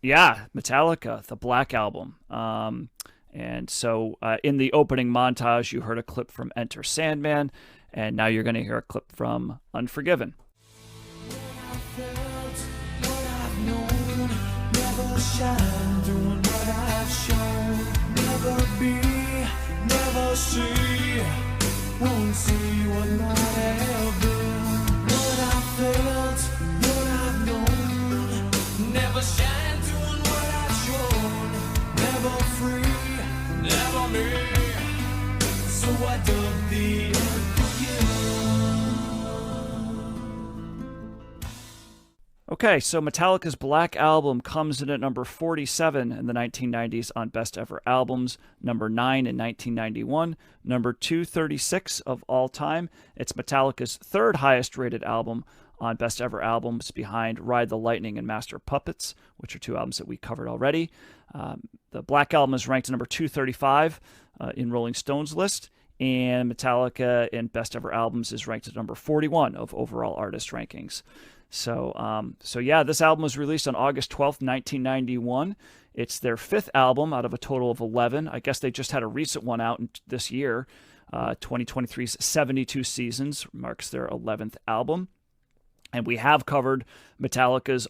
Yeah, Metallica, the Black Album. And so in the opening montage, you heard a clip from Enter Sandman, and now you're going to hear a clip from Unforgiven. Never shine, doing what I've shown. Never be, never see, won't see what might have been. What I felt, what I've known. Never shine, doing what I've shown. Never free, never me. So I dug the Okay, so Metallica's Black Album comes in at number 47 in the 1990s on Best Ever Albums, number 9 in 1991, number 236 of all time. It's Metallica's third highest rated album on Best Ever Albums, behind Ride the Lightning and Master of Puppets, which are two albums that we covered already. The Black Album is ranked number 235 in Rolling Stone's list, and Metallica in Best Ever Albums is ranked at number 41 of overall artist rankings. So yeah, this album was released on August 12th, 1991. It's their fifth album out of a total of 11. I guess they just had a recent one out this year. 2023's 72 Seasons marks their 11th album. And we have covered Metallica's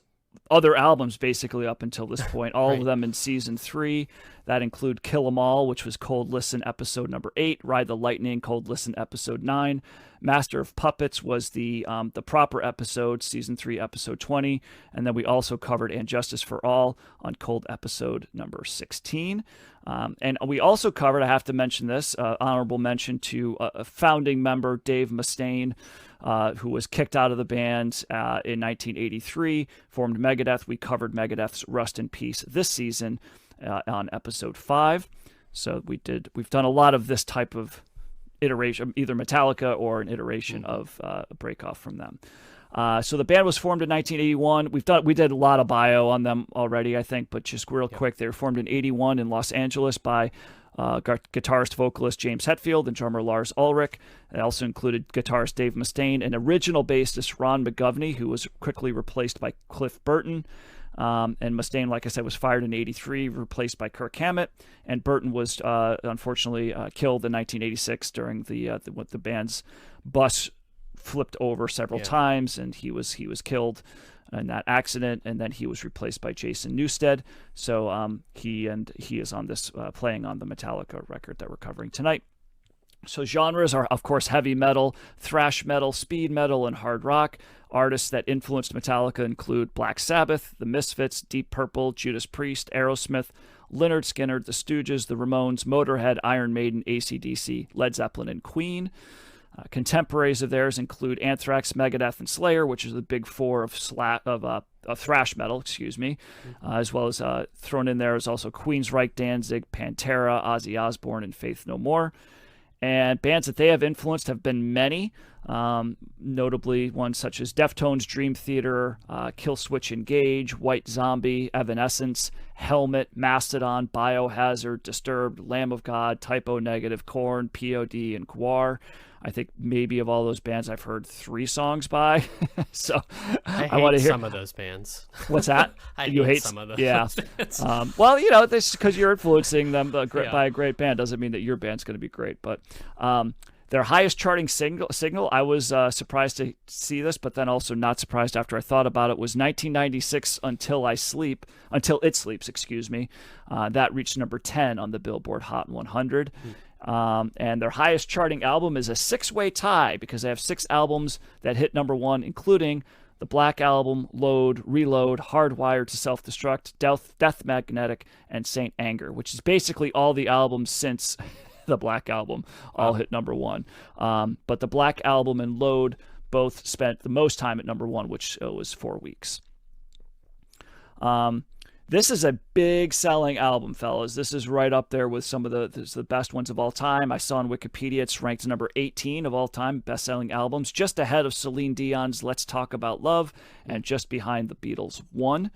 other albums basically up until this point, all right. of them in season 3. That include Kill 'Em All, which was Cold Listen episode number 8, Ride the Lightning, Cold Listen episode 9. Master of Puppets was the proper episode, season 3, episode 20. And then we also covered And Justice for All on Cold episode number 16. And we also covered, I have to mention this, honorable mention to a founding member, Dave Mustaine, who was kicked out of the band in 1983, formed Megadeth. We covered Megadeth's Rust in Peace this season on episode 5. So we've done a lot of this type of iteration, either Metallica or an iteration of a breakoff from them. So the band was formed in 1981. We did a lot of bio on them already, I think, but just real quick, they were formed in 81 in Los Angeles by guitarist, vocalist James Hetfield and drummer Lars Ulrich. They also included guitarist Dave Mustaine and original bassist Ron McGovney, who was quickly replaced by Cliff Burton. And Mustaine, like I said, was fired in 83, replaced by Kirk Hammett. And Burton was unfortunately killed in 1986 during the band's bus flipped over several times, and he was killed in that accident, and then he was replaced by Jason Newsted. So he is on this playing on the Metallica record that we're covering tonight. So genres are, of course, heavy metal, thrash metal, speed metal, and hard rock. Artists that influenced Metallica include Black Sabbath, The Misfits, Deep Purple, Judas Priest, Aerosmith, Lynyrd Skynyrd, The Stooges, The Ramones, Motorhead, Iron Maiden, AC/DC, Led Zeppelin, and Queen. Contemporaries of theirs include Anthrax, Megadeth, and Slayer, which is the big four of thrash metal, as well as thrown in there is also Queensryche, Danzig, Pantera, Ozzy Osbourne, and Faith No More. And bands that they have influenced have been many, notably ones such as Deftones, Dream Theater, Killswitch Engage, White Zombie, Evanescence, Helmet, Mastodon, Biohazard, Disturbed, Lamb of God, Type O Negative, Korn, POD, and Gwar. I think maybe of all those bands I've heard 3 songs by. So I want to hear some of those bands. What's that? You hate some of those bands. Well, this because you're influencing them by a great band doesn't mean that your band's going to be great. But their highest charting single, I was surprised to see this, but then also not surprised after I thought about it, was 1996 Until It Sleeps, that reached number 10 on the Billboard Hot 100. And their highest charting album is a 6-way tie because they have 6 albums that hit number 1, including the Black Album, Load, Reload, Hardwired to Self-Destruct, Death Magnetic, and Saint Anger, which is basically all the albums since the Black Album all hit number 1. But the Black Album and Load both spent the most time at number 1, which was 4 weeks. This is a big selling album, fellas. This is right up there with some of the best ones of all time. I saw on Wikipedia it's ranked number 18 of all time best-selling albums, just ahead of Celine Dion's Let's Talk About Love and just behind the Beatles' One.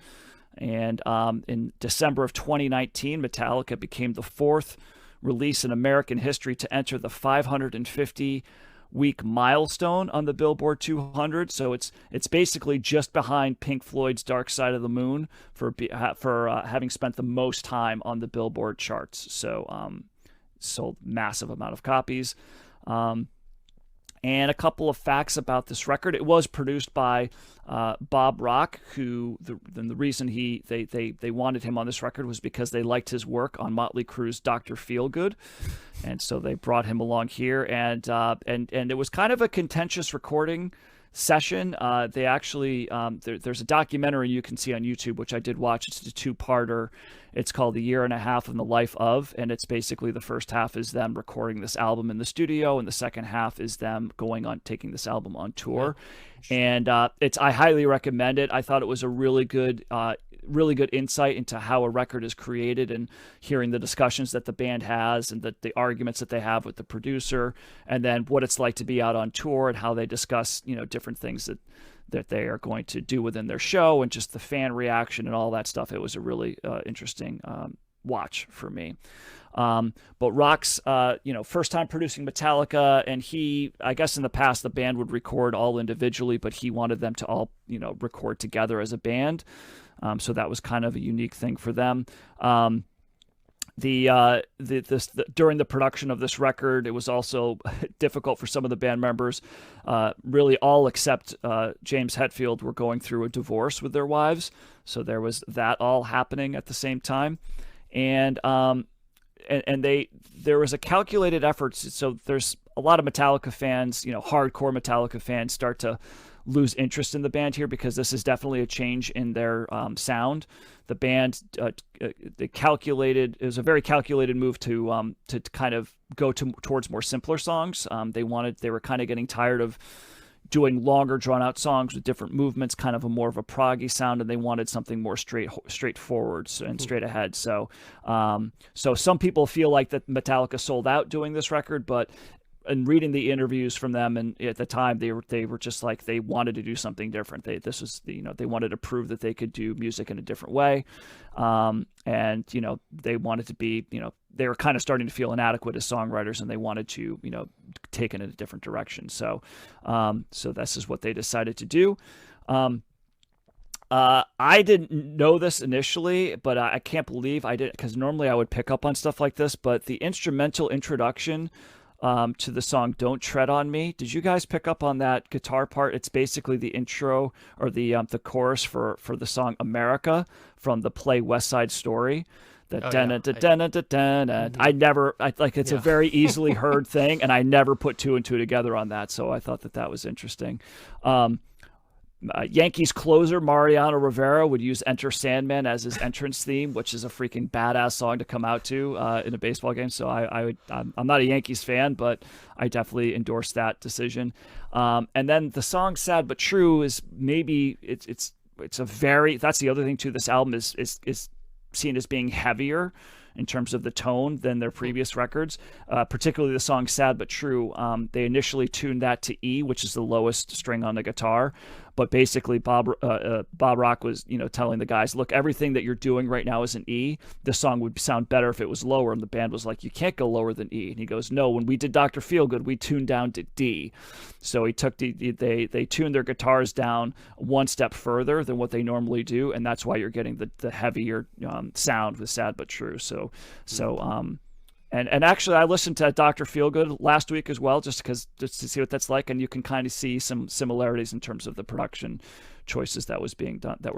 And in December of 2019, Metallica became the 4th release in American history to enter the 550 week milestone on the Billboard 200. So it's basically just behind Pink Floyd's Dark Side of the Moon for having spent the most time on the Billboard charts. So sold massive amount of copies. And a couple of facts about this record. It was produced by Bob Rock, who the reason they wanted him on this record was because they liked his work on Motley Crue's Dr. Feelgood, and so they brought him along here. And it was kind of a contentious recording session. They actually there's a documentary you can see on YouTube, which I did watch. It's a two-parter. It's called The Year and a Half in the Life of, and it's basically the first half is them recording this album in the studio, and the second half is them taking this album on tour. Yeah. And I highly recommend it. I thought it was a really good insight into how a record is created, and hearing the discussions that the band has and the arguments that they have with the producer, and then what it's like to be out on tour and how they discuss, different things that they are going to do within their show, and just the fan reaction and all that stuff. It was a really interesting watch for me. But Rock's, first time producing Metallica, and I guess in the past the band would record all individually, but he wanted them to all, record together as a band. So that was kind of a unique thing for them. During the production of this record, it was also difficult for some of the band members. Really, all except James Hetfield were going through a divorce with their wives, so there was that all happening at the same time, and there was a calculated effort. So there's a lot of Metallica fans, hardcore Metallica fans, start to lose interest in the band here, because this is definitely a change in their sound. The band it was a very calculated move to kind of go towards more simpler songs. They were kind of getting tired of doing longer drawn out songs with different movements, kind of more of a proggy sound, and they wanted something more straightforward and straight ahead. So some people feel like that Metallica sold out doing this record, but and reading the interviews from them, and at the time they were just like, they wanted to do something different. They wanted to prove that they could do music in a different way, and they wanted to be, they were kind of starting to feel inadequate as songwriters, and they wanted to take it in a different direction. So this is what they decided to do. I didn't know this initially, but I can't believe I did, because normally I would pick up on stuff like this. But the instrumental introduction to the song "Don't Tread on Me." Did you guys pick up on that guitar part? It's basically the intro, or the chorus for the song "America" from the play West Side Story. It's a very easily heard thing, and I never put two and two together on that, so I thought that was interesting. Yankees closer Mariano Rivera would use "Enter Sandman" as his entrance theme, which is a freaking badass song to come out to in a baseball game. So I'm not a Yankees fan, but I definitely endorse that decision. And then the song "Sad But True" is maybe it's a very, that's the other thing too. This album is seen as being heavier in terms of the tone than their previous records, particularly the song "Sad But True." They initially tuned that to E, which is the lowest string on the guitar. But basically, Bob Rock was, telling the guys, look, everything that you're doing right now is an E. This song would sound better if it was lower. And the band was like, you can't go lower than E. And he goes, no, when we did Dr. Feelgood, we tuned down to D. So he took they tuned their guitars down one step further than what they normally do, and that's why you're getting the heavier sound with "Sad But True." And actually, I listened to Dr. Feelgood last week as well, just to see what that's like, and you can kind of see some similarities in terms of the production choices that were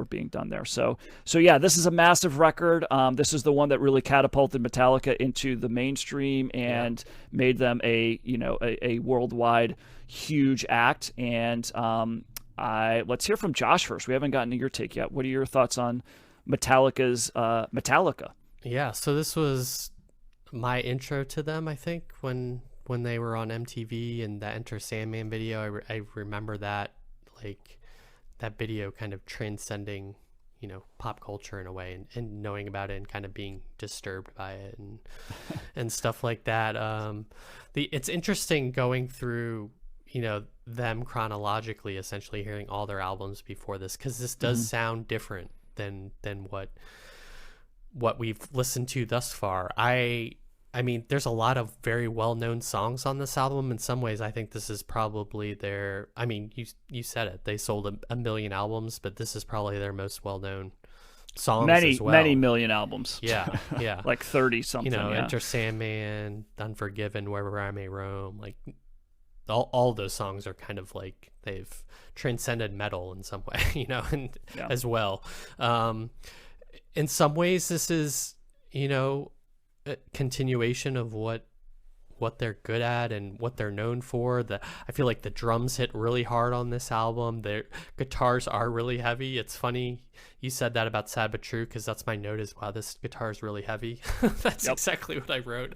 being done there. So yeah, this is a massive record. This is the one that really catapulted Metallica into the mainstream and made them a worldwide huge act. And let's hear from Josh first. We haven't gotten to your take yet. What are your thoughts on Metallica's Metallica? Yeah, so this was my intro to them, I think, when they were on MTV, and that Enter Sandman video. I remember that, like, that video kind of transcending, pop culture in a way, and knowing about it and kind of being disturbed by it and stuff like that. It's interesting going through, them chronologically, essentially hearing all their albums before this, because this does sound different than what we've listened to thus far. I I mean, there's a lot of very well-known songs on this album. In some ways, I think this is probably their. I mean, you said it. They sold a million albums, but this is probably their most well-known songs Many as well. million albums. Yeah, yeah. Like 30 something. Yeah. Enter Sandman, Unforgiven, Wherever I May Roam. Like all those songs are kind of like they've transcended metal in some way, and Yeah. as well. In some ways, this is a continuation of what they're good at and what they're known for. I feel like the drums hit really hard on this album. Their guitars are really heavy. It's funny you said that about Sad But True, because that's my note is, wow, this guitar is really heavy. That's exactly what I wrote.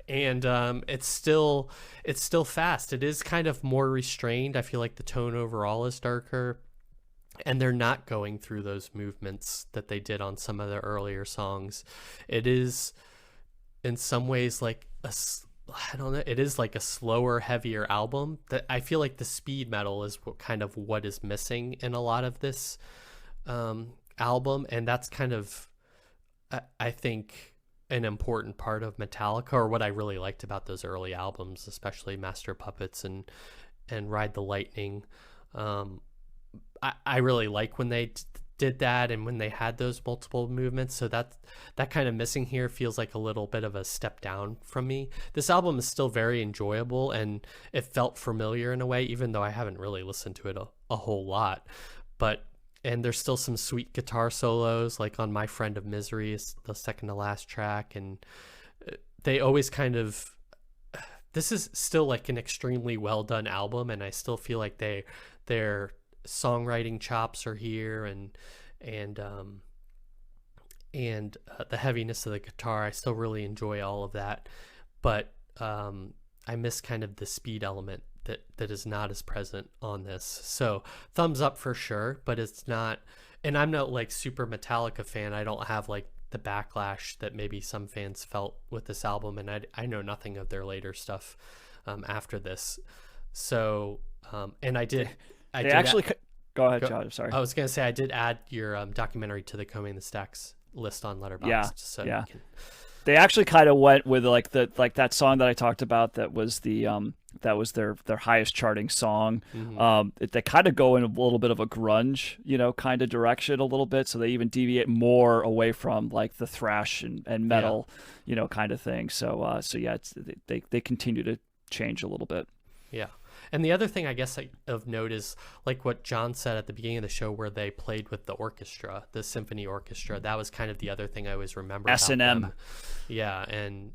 It's still fast. It is kind of more restrained. I feel like the tone overall is darker, and they're not going through those movements that they did on some of the earlier songs. It is in some ways like I don't know, it is like a slower, heavier album. That I feel like the speed metal is what is missing in a lot of this album, and that's kind of I think an important part of Metallica, or what I really liked about those early albums, especially Master of Puppets and Ride the Lightning. I really like when they did that and when they had those multiple movements. So that kind of missing here feels like a little bit of a step down from me. This album is still very enjoyable, and it felt familiar in a way, even though I haven't really listened to it a whole lot. And there's still some sweet guitar solos, like on My Friend of Misery is the second to last track. And they always this is still like an extremely well done album, and I still feel like they're songwriting chops are here, and the heaviness of the guitar, I still really enjoy all of that, but I miss kind of the speed element that is not as present on this. So thumbs up for sure, but it's not, and I'm not like super Metallica fan. I don't have like the backlash that maybe some fans felt with this album, and I know nothing of their later stuff after this. So and I did Go ahead, John. Sorry. I was gonna say I did add your documentary to the Combing the Stacks list on Letterboxd. Yeah, so yeah. They actually kind of went with like that song that I talked about that was their highest charting song. Mm-hmm. They kind of go in a little bit of a grunge, kind of direction a little bit. So they even deviate more away from like the thrash and metal, kind of thing. So yeah, they continue to change a little bit. Yeah. And the other thing I guess of note is like what John said at the beginning of the show, where they played with the orchestra, the symphony orchestra. That was kind of the other thing I always remember. S&M. Yeah, and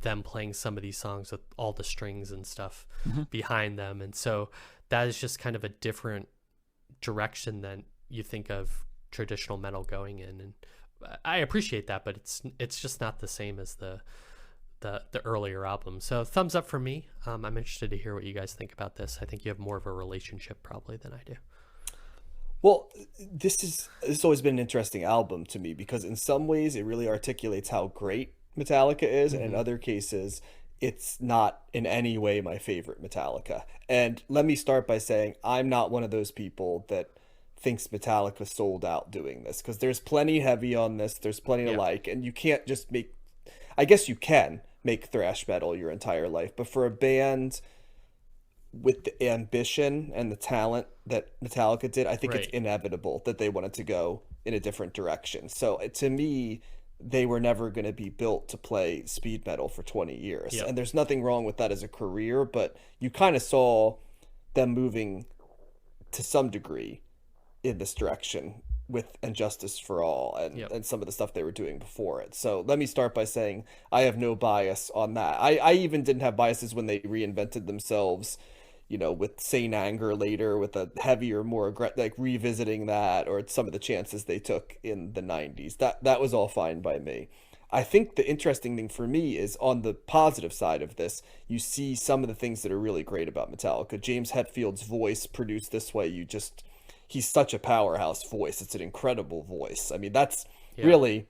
them playing some of these songs with all the strings and stuff behind them. And so that is just kind of a different direction than you think of traditional metal going in. And I appreciate that, but it's just not the same as the earlier album. So thumbs up for me. I'm interested to hear what you guys think about this. I think you have more of a relationship probably than I do. Well, this has always been an interesting album to me, because in some ways it really articulates how great Metallica is, and in other cases it's not in any way my favorite Metallica. And let me start by saying I'm not one of those people that thinks Metallica sold out doing this, because there's plenty heavy on this, there's plenty to like, and you can't just make, I guess you can make thrash metal your entire life, but for a band with the ambition and the talent that Metallica did, I think it's inevitable that they wanted to go in a different direction. So to me, they were never going to be built to play speed metal for 20 years. Yep. And there's nothing wrong with that as a career, but you kind of saw them moving to some degree in this direction with And Justice for All and some of the stuff they were doing before it. So let me start by saying I have no bias on that. I even didn't have biases when they reinvented themselves, with Saint Anger later, with a heavier, more like revisiting that, or some of the chances they took in the 90s. That was all fine by me. I think the interesting thing for me is on the positive side of this, you see some of the things that are really great about Metallica. James Hetfield's voice produced this way, he's such a powerhouse voice. It's an incredible voice. I mean, that's really,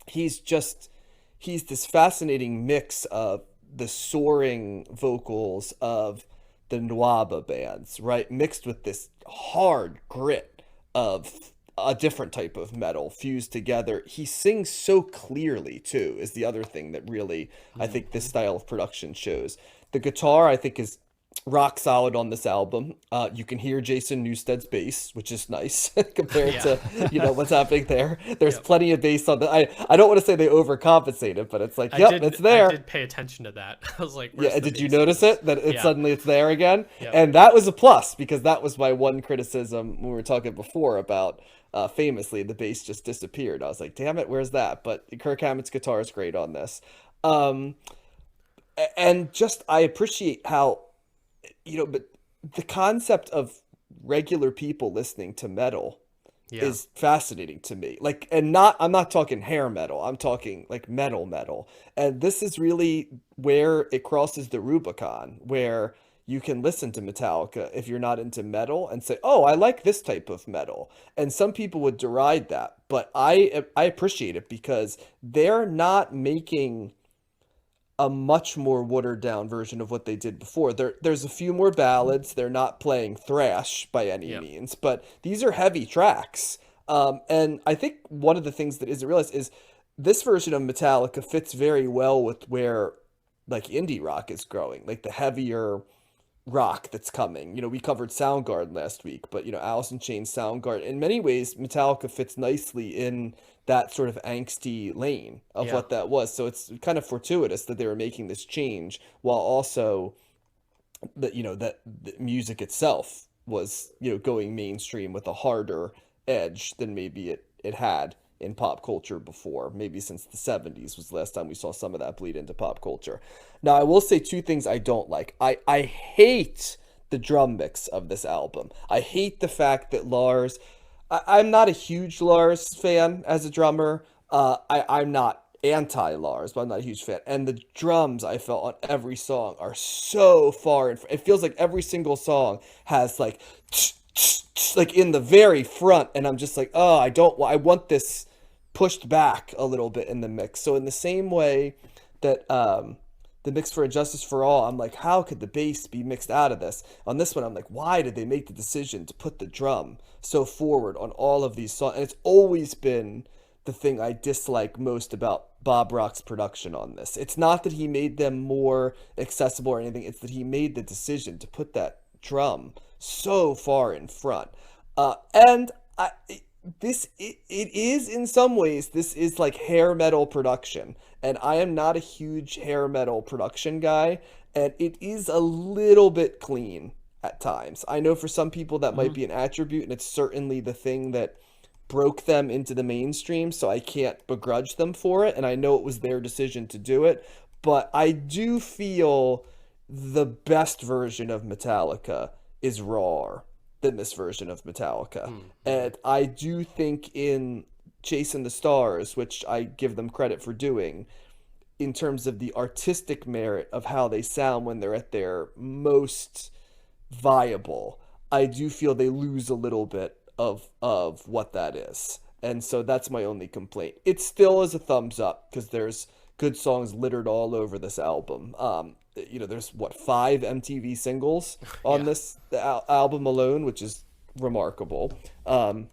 he's this fascinating mix of the soaring vocals of the Nwaba bands, right? Mixed with this hard grit of a different type of metal fused together. He sings so clearly too, is the other thing that really I think this style of production shows. The guitar I think is rock solid on this album. You can hear Jason Newsted's bass, which is nice compared to what's happening there. There's plenty of bass on the. I don't want to say they overcompensate it, but it's like it's there. I did pay attention to that. I was like, did you notice it that suddenly it's there again? Yep. And that was a plus, because that was my one criticism when we were talking before about famously the bass just disappeared. I was like, damn it, where's that? But Kirk Hammett's guitar is great on this, and just I appreciate how. But the concept of regular people listening to metal is fascinating to me. Like, and I'm not talking hair metal. I'm talking like metal. And this is really where it crosses the Rubicon, where you can listen to Metallica if you're not into metal and say, oh, I like this type of metal. And some people would deride that, but I appreciate it because they're not making a much more watered down version of what they did before. There's a few more ballads. They're not playing thrash by any means, but these are heavy tracks. And I think one of the things that isn't realized is this version of Metallica fits very well with where like indie rock is growing, like the heavier rock that's coming. We covered Soundgarden last week, but Alice in Chains, Soundgarden, in many ways Metallica fits nicely in that sort of angsty lane of what that was. So it's kind of fortuitous that they were making this change while also that that the music itself was going mainstream with a harder edge than maybe it had in pop culture before. Maybe since the 70s was the last time we saw some of that bleed into pop culture. Now I will say two things I don't like. I hate the drum mix of this album. I hate the fact that Lars, I'm not a huge Lars fan as a drummer. I'm not anti-Lars, but I'm not a huge fan. And the drums I felt on every song are so far in front. It feels like every single song has like in the very front, and I'm just like, oh, I want this pushed back a little bit in the mix. So in the same way that the mix for Injustice for All, I'm like, how could the bass be mixed out of this? On this one, I'm like, why did they make the decision to put the drum so forward on all of these songs? And it's always been the thing I dislike most about Bob Rock's production on this. It's not that he made them more accessible or anything. It's that he made the decision to put that drum so far in front. It is in some ways, this is like hair metal production, and I am not a huge hair metal production guy, and it is a little bit clean at times. I know for some people that might be an attribute, and it's certainly the thing that broke them into the mainstream, so I can't begrudge them for it, and I know it was their decision to do it, but I do feel the best version of Metallica is rawer than this version of Metallica. And I do think in Chasing the Stars, which I give them credit for doing, in terms of the artistic merit of how they sound when they're at their most viable, I do feel they lose a little bit of what that is. And so that's my only complaint. It still is a thumbs up because there's good songs littered all over this album. There's 5 MTV singles on this album alone, which is remarkable. And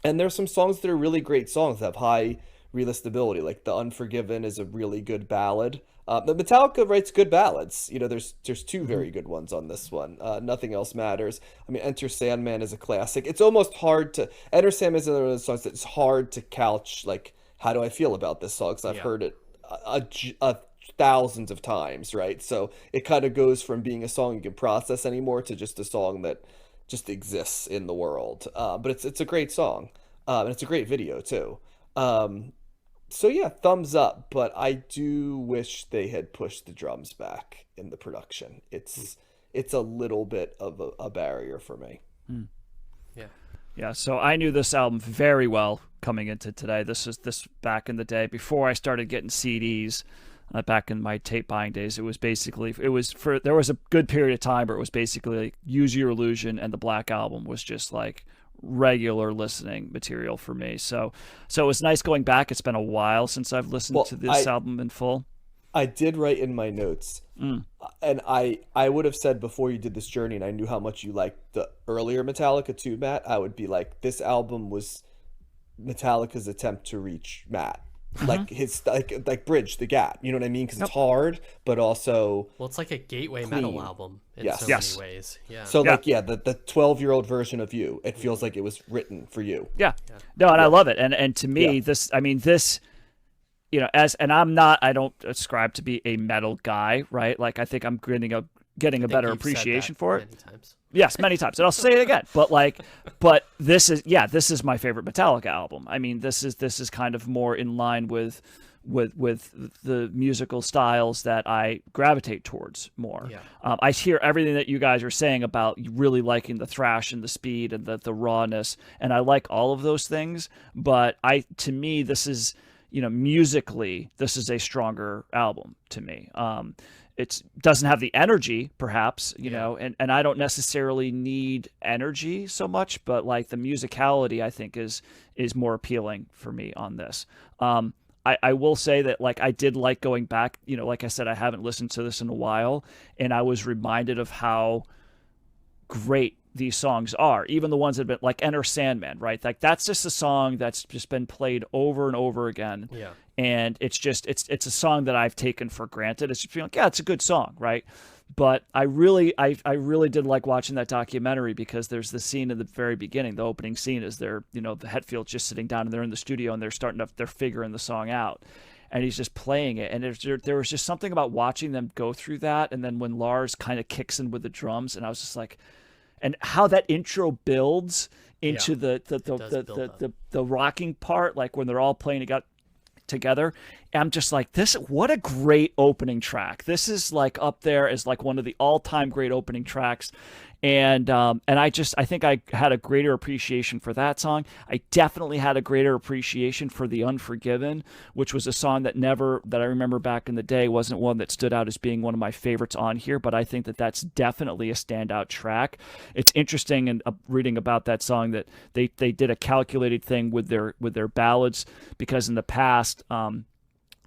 there's some songs that are really great songs that have high relistability, like The Unforgiven is a really good ballad. But Metallica writes good ballads. There's 2 very good ones on this one. Nothing Else Matters. I mean, Enter Sandman is a classic. It's almost hard to... Enter Sandman is one of those songs that's hard to couch, like, how do I feel about this song? Because I've heard it a thousands of times, right? So it kind of goes from being a song you can process anymore to just a song that just exists in the world. But it's a great song, and it's a great video too. So yeah, thumbs up. But I do wish they had pushed the drums back in the production. It's a little bit of a barrier for me. Yeah, so I knew this album very well coming into today. This back in the day before I started getting CDs. Back in my tape buying days, there was a good period of time where it was basically like Use Your Illusion and the Black Album was just like regular listening material for me. So it was nice going back. It's been a while since I've listened to this album in full. I did write in my notes, and I would have said before you did this journey, and I knew how much you liked the earlier Metallica too, Matt, I would be like, this album was Metallica's attempt to reach Matt. Like his like bridge the gap, you know what I mean? Because it's hard, but also it's like a gateway clean. metal album in Yes. so Yes. many ways. Yeah. So like the 12-year-old version of you, it feels like it was written for you. Yeah. No, and I love it. And to me, this, I mean, this, you know, and I don't ascribe to be a metal guy, right? Like, I think I'm getting a better appreciation for it. Many times. Yes, many times. And I'll say it again. But this is my favorite Metallica album. I mean, this is kind of more in line with the musical styles that I gravitate towards more. Yeah. I hear everything that you guys are saying about really liking the thrash and the speed and the rawness, and I like all of those things. But to me, this is, you know, musically, this is a stronger album to me. It doesn't have the energy, perhaps, you know, and I don't necessarily need energy so much, but like the musicality, I think is more appealing for me on this. I will say that, like, I did like going back, you know, like I said, I haven't listened to this in a while, and I was reminded of how great these songs are, even the ones that have been like Enter Sandman, right? Like, that's just a song that's just been played over and over again. Yeah. And it's just, it's a song that I've taken for granted. It's just feeling like, yeah, it's a good song, right? But I really did like watching that documentary, because there's the scene in the very beginning, the opening scene is they're, you know, the Hetfield's just sitting down and they're in the studio and they're figuring the song out. And he's just playing it. And there was just something about watching them go through that. And then when Lars kind of kicks in with the drums, and I was just like, and how that intro builds into the rocking part, like when they're all playing together. I'm just like, what a great opening track. This is like up there as like one of the all-time great opening tracks. And I think I had a greater appreciation for that song. I definitely had a greater appreciation for The Unforgiven, which was a song that I remember back in the day wasn't one that stood out as being one of my favorites on here, but I think that that's definitely a standout track. It's interesting in reading about that song that they did a calculated thing with their ballads, because in the past,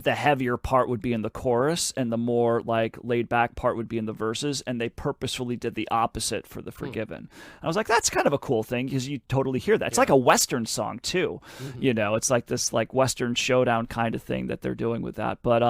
the heavier part would be in the chorus and the more like laid back part would be in the verses, and they purposefully did the opposite for The Forgiven. I was like, that's kind of a cool thing, because you totally hear that. It's like a Western song too. You know, it's like this like Western showdown kind of thing that they're doing with that. But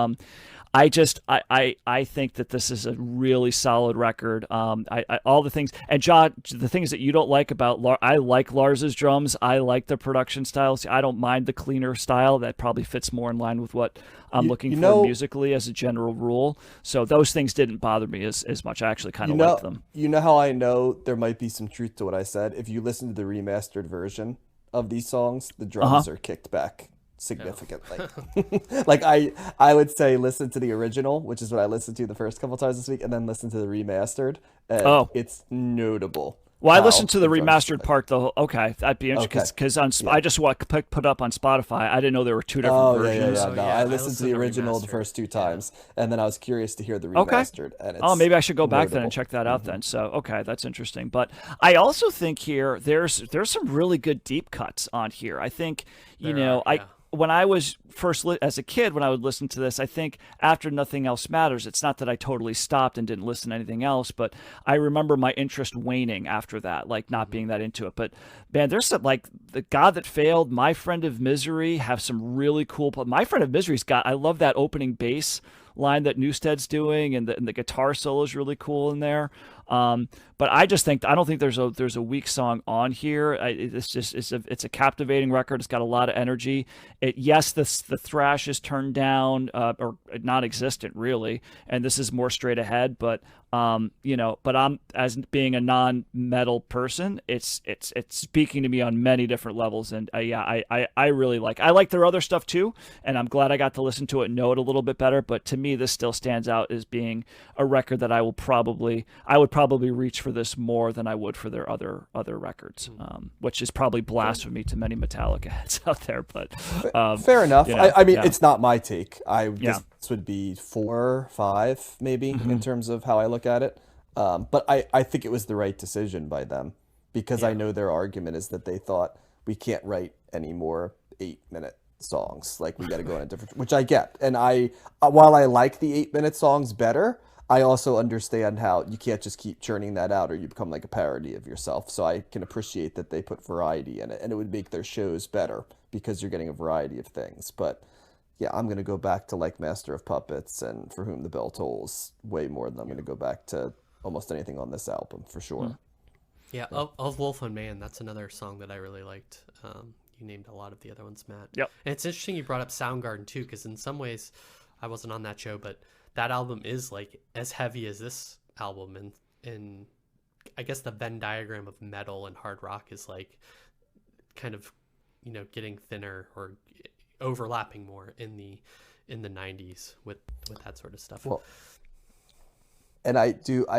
I think that this is a really solid record. All the things, and John, the things that you don't like about I like Lars's drums. I like the production styles. I don't mind the cleaner style. That probably fits more in line with what I'm looking for musically as a general rule. So those things didn't bother me as much. I actually kind of liked them. You know how I know there might be some truth to what I said? If you listen to the remastered version of these songs, the drums are kicked back significantly. Like I would say listen to the original, which is what I listened to the first couple times this week, and then listen to the remastered, and it's notable. Well, I listened to the remastered part though. Okay, that'd be interesting, because I just put up on Spotify. I didn't know there were two different versions. No, I listened to the original the first two times, and then I was curious to hear the remastered. And it's maybe I should go back then and check that out then. So okay, that's interesting. But I also think here there's some really good deep cuts on here. I think when I was first as a kid, when I would listen to this, I think after Nothing Else Matters, it's not that I totally stopped and didn't listen to anything else, but I remember my interest waning after that, like not being that into it. But man, there's some, like The God That Failed, My Friend of Misery have some really cool. My Friend of Misery's I love that opening bass line that Newsted's doing, and the guitar solo is really cool in there. But I don't think there's a weak song on here. It's a captivating record. It's got a lot of energy. The thrash is turned down or non-existent really, and this is more straight ahead. But but I'm, as being a non-metal person, it's speaking to me on many different levels. And I really I like their other stuff too, and I'm glad I got to listen to it and know it a little bit better. But to me, this still stands out as being a record that I would probably reach for this more than I would for their other records, which is probably blasphemy to many Metallica heads out there. But fair enough. I mean, it's not my take. This would be 4, 5 maybe in terms of how I look at it. But I think it was the right decision by them, because I know their argument is that they thought we can't write any more 8-minute songs. Like, we got to go in a different, which I get. And while I like the 8-minute songs better, I also understand how you can't just keep churning that out or you become like a parody of yourself. So I can appreciate that they put variety in it, and it would make their shows better because you're getting a variety of things. But yeah, I'm going to go back to like Master of Puppets and For Whom the Bell Tolls way more than I'm going to go back to almost anything on this album for sure. Yeah, of Wolf and Man, that's another song that I really liked. You named a lot of the other ones, Matt. Yep. And it's interesting you brought up Soundgarden too, because in some ways, I wasn't on that show, but that album is like as heavy as this album, and I guess the Venn diagram of metal and hard rock is like kind of, you know, getting thinner or overlapping more in the 90s with that sort of stuff. Well, and I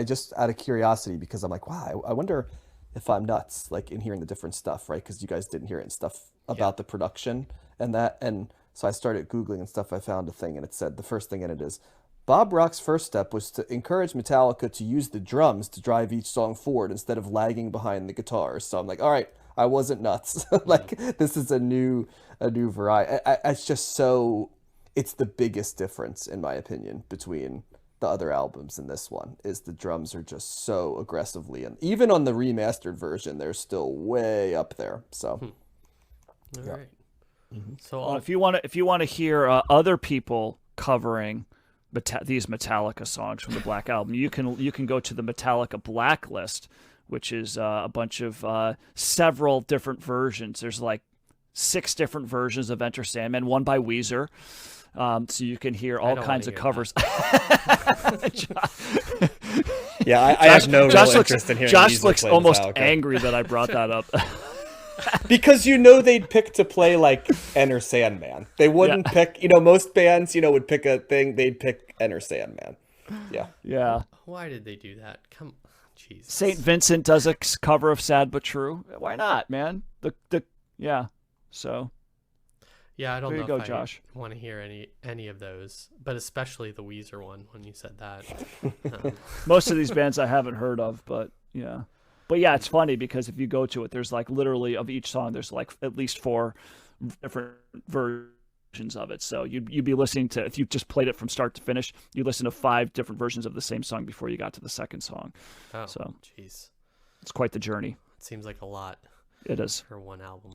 just out of curiosity, because I'm like, wow, I wonder if I'm nuts, like in hearing the different stuff, right? Because you guys didn't hear it and stuff about the production and that. And so I started Googling and stuff. I found a thing and it said the first thing in it is, Bob Rock's first step was to encourage Metallica to use the drums to drive each song forward instead of lagging behind the guitars. So I'm like, all right, I wasn't nuts. Like this is a new variety. It's just so, it's the biggest difference in my opinion between the other albums and this one is the drums are just so aggressively, and even on the remastered version, they're still way up there. So, all right. Mm-hmm. So well, if you want to hear other people covering these Metallica songs from the Black Album, you can go to the Metallica Blacklist, which is a bunch of several different versions. There's like 6 different versions of Enter Sandman, one by Weezer. So you can hear all kinds of covers. Yeah, I have no real interest in hearing Josh music looks play almost Metallica. angry that I brought that up. Because you know they'd pick to play like Enter Sandman. They wouldn't pick, you know, most bands, you know, would pick a thing, they'd pick Enter Sandman. Yeah. Yeah. Why did they do that? Come on, Jesus. St. Vincent does a cover of Sad But True. Why not, man? So yeah, I don't know go, if Josh. I want to hear any of those, but especially the Weezer one when you said that. Most of these bands I haven't heard of, but yeah. But yeah, it's funny because if you go to it, there's like literally of each song, there's like at least 4 different versions of it. So you'd be listening to, if you just played it from start to finish, you listen to 5 different versions of the same song before you got to the second song. Oh, so jeez. It's quite the journey. It seems like a lot. It is. For one album.